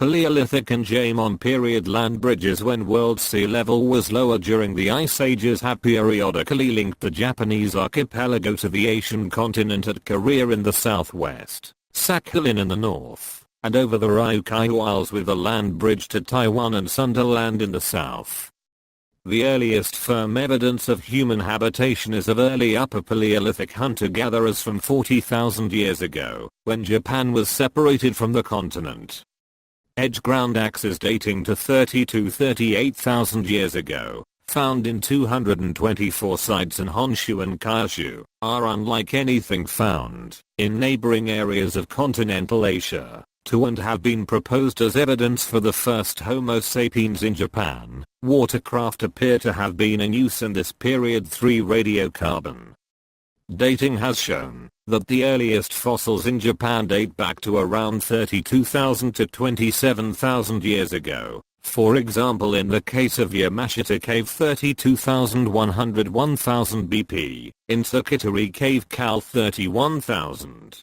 Paleolithic and Jomon period land bridges when world sea level was lower during the ice ages have periodically linked the Japanese archipelago to the Asian continent at Korea in the southwest, Sakhalin in the north, and over the Ryukyu Isles with a land bridge to Taiwan and Sundaland in the south. The earliest firm evidence of human habitation is of early Upper Paleolithic hunter-gatherers from 40,000 years ago, when Japan was separated from the continent. Edge-ground axes dating to 38,000 years ago, found in 224 sites in Honshu and Kyushu, are unlike anything found in neighbouring areas of continental Asia, and have been proposed as evidence for the first Homo sapiens in Japan. Watercraft appear to have been in use in this period. 3. Radiocarbon. Dating has shown that the earliest fossils in Japan date back to around 32,000 to 27,000 years ago. For example, in the case of Yamashita Cave 32,100 1000 BP, in Sakitari Cave Cal 31,000.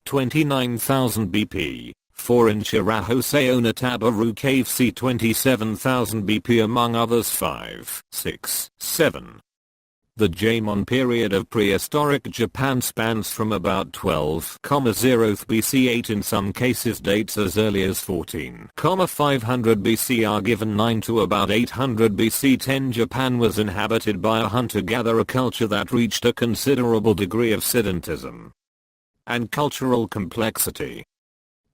29,000 BP, 4 in Shiraho Saonetabaru Cave c 27,000 BP among others. 5, 6, 7. The Jomon period of prehistoric Japan spans from about 12,0 BC. 8 in some cases dates as early as 14,500 BC are given. 9 to about 800 BC. 10 Japan was inhabited by a hunter-gatherer culture that reached a considerable degree of sedentism and cultural complexity.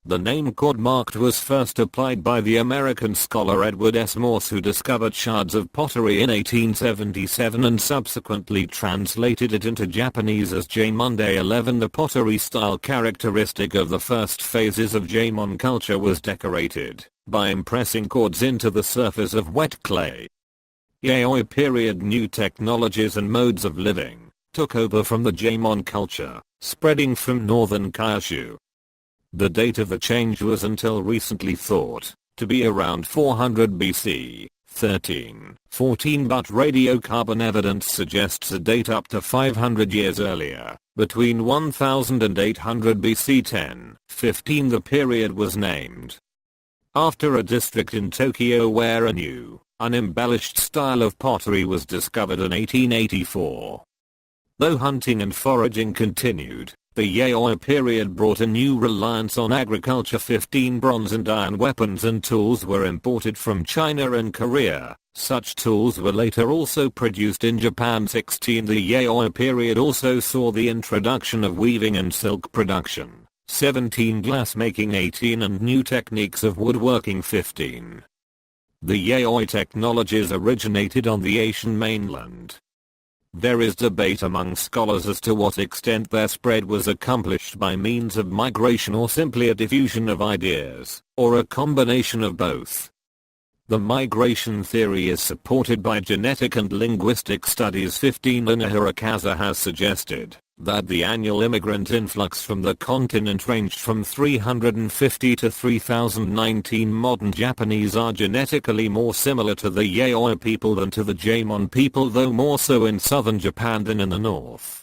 The name cord-marked was first applied by the American scholar Edward S. Morse, who discovered shards of pottery in 1877 and subsequently translated it into Japanese as Jomon. 11 The pottery style characteristic of the first phases of Jomon culture was decorated by impressing cords into the surface of wet clay. Yayoi period new technologies and modes of living took over from the Jomon culture, spreading from northern Kyushu. The date of the change was until recently thought to be around 400 BC, 13, 14, but radiocarbon evidence suggests a date up to 500 years earlier, between 1000 and 800 BC. 10, 15 The period was named after a district in Tokyo where a new, unembellished style of pottery was discovered in 1884. Though hunting and foraging continued, the Yayoi period brought a new reliance on agriculture. 15 Bronze and iron weapons and tools were imported from China and Korea. Such tools were later also produced in Japan. 16 The Yayoi period also saw the introduction of weaving and silk production. 17 Glassmaking. 18 And new techniques of woodworking. 15 The Yayoi technologies originated on the Asian mainland. There is debate among scholars as to what extent their spread was accomplished by means of migration or simply a diffusion of ideas, or a combination of both. The migration theory is supported by genetic and linguistic studies. 15 Lina Hirakawa has suggested that the annual immigrant influx from the continent ranged from 350 to 3019. Modern Japanese are genetically more similar to the Yayoi people than to the Jomon people, though more so in southern Japan than in the north.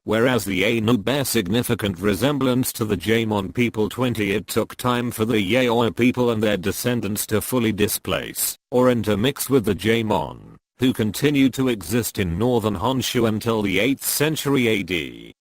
Whereas the Ainu bear significant resemblance to the Jomon people. 20 It took time for the Yayoi people and their descendants to fully displace or intermix with the Jomon, who continued to exist in northern Honshu until the 8th century AD.